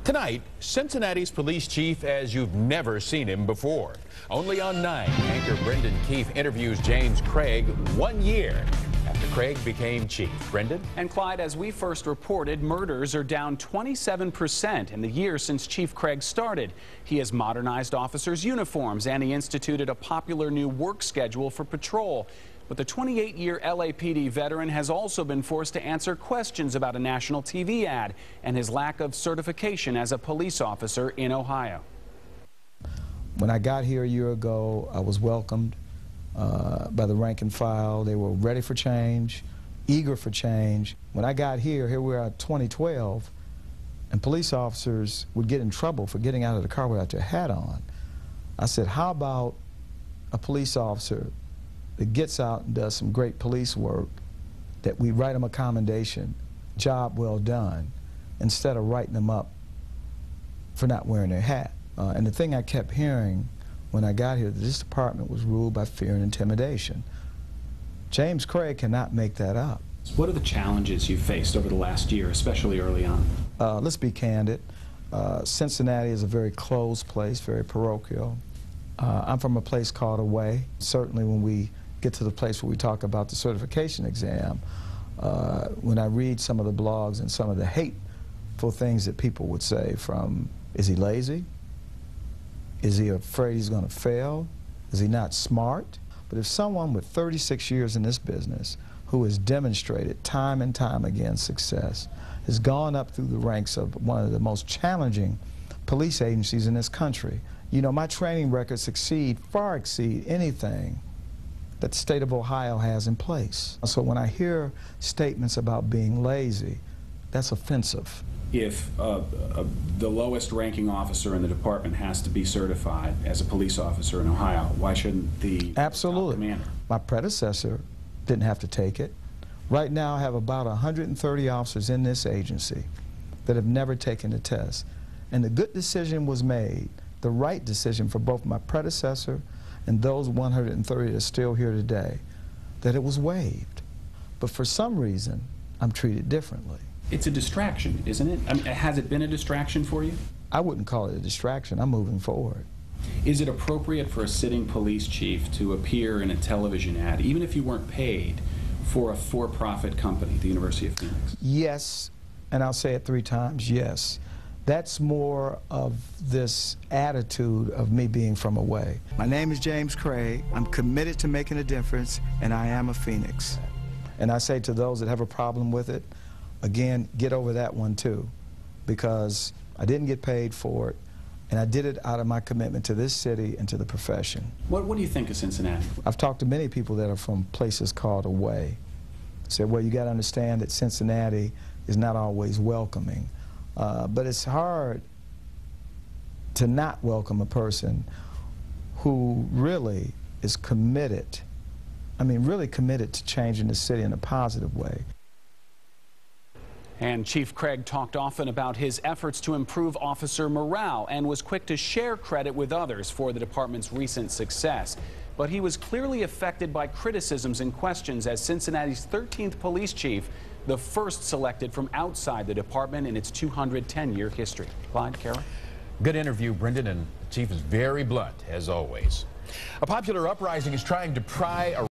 Tonight, Cincinnati's police chief as you've never seen him before. Only on 9, Anchor Brendan Keefe interviews James Craig 1 year after Craig became chief. Brendan? And Clyde, as we first reported, murders are down 27% in the year since Chief Craig started. He has modernized officers' uniforms and he instituted a popular new work schedule for patrol. But the 28-year LAPD veteran has also been forced to answer questions about a national TV ad and his lack of certification as a police officer in Ohio. When I got here a year ago, I was welcomed by the rank and file. They were ready for change, eager for change. When I got here we are at 2012, and police officers would get in trouble for getting out of the car without their hat on. I said, how about a police officer that gets out and does some great police work, that we write them a commendation, job well done, instead of writing them up for not wearing their hat. And the thing I kept hearing when I got here, this department was ruled by fear and intimidation. James Craig cannot make that up. What are the challenges you've faced over the last year, especially early on? Let's be candid. Cincinnati is a very closed place, very parochial. I'm from a place called Away. Certainly when we get to the place where we talk about the certification exam, when I read some of the blogs and some of the hateful things that people would say, from, is he lazy? Is he afraid he's going to fail? Is he not smart? But if someone with 36 years in this business, who has demonstrated time and time again success, has gone up through the ranks of one of the most challenging police agencies in this country, you know, my training records far exceed anything that the state of Ohio has in place. So when I hear statements about being lazy, that's offensive. If the lowest ranking officer in the department has to be certified as a police officer in Ohio, why shouldn't the Absolutely. top commander? My predecessor didn't have to take it. Right now I have about 130 officers in this agency that have never taken the test. And the good decision was made, the right decision for both my predecessor and those 130 that are still here today, that it was waived. But for some reason, I'm treated differently. It's a distraction, isn't it? I mean, has it been a distraction for you? I wouldn't call it a distraction. I'm moving forward. Is it appropriate for a sitting police chief to appear in a television ad, even if you weren't paid, for a for-profit company, the University of Phoenix? Yes, and I'll say it 3 times, yes. That's more of this attitude of me being from Away. My name is James Craig. I'm committed to making a difference, and I am a Phoenix. And I say to those that have a problem with it, again, get over that one too, because I didn't get paid for it, and I did it out of my commitment to this city and to the profession. What do you think of Cincinnati? I've talked to many people that are from places called Away. Said, well, you got to understand that Cincinnati is not always welcoming. But it's hard to not welcome a person who really is committed, really committed to changing the city in a positive way. And Chief Craig talked often about his efforts to improve officer morale and was quick to share credit with others for the department's recent success. But he was clearly affected by criticisms and questions as Cincinnati's 13th police chief, the first selected from outside the department in its 210-year history. Clyde, Carol? Good interview, Brendan, and the chief is very blunt, as always. A popular uprising is trying to pry a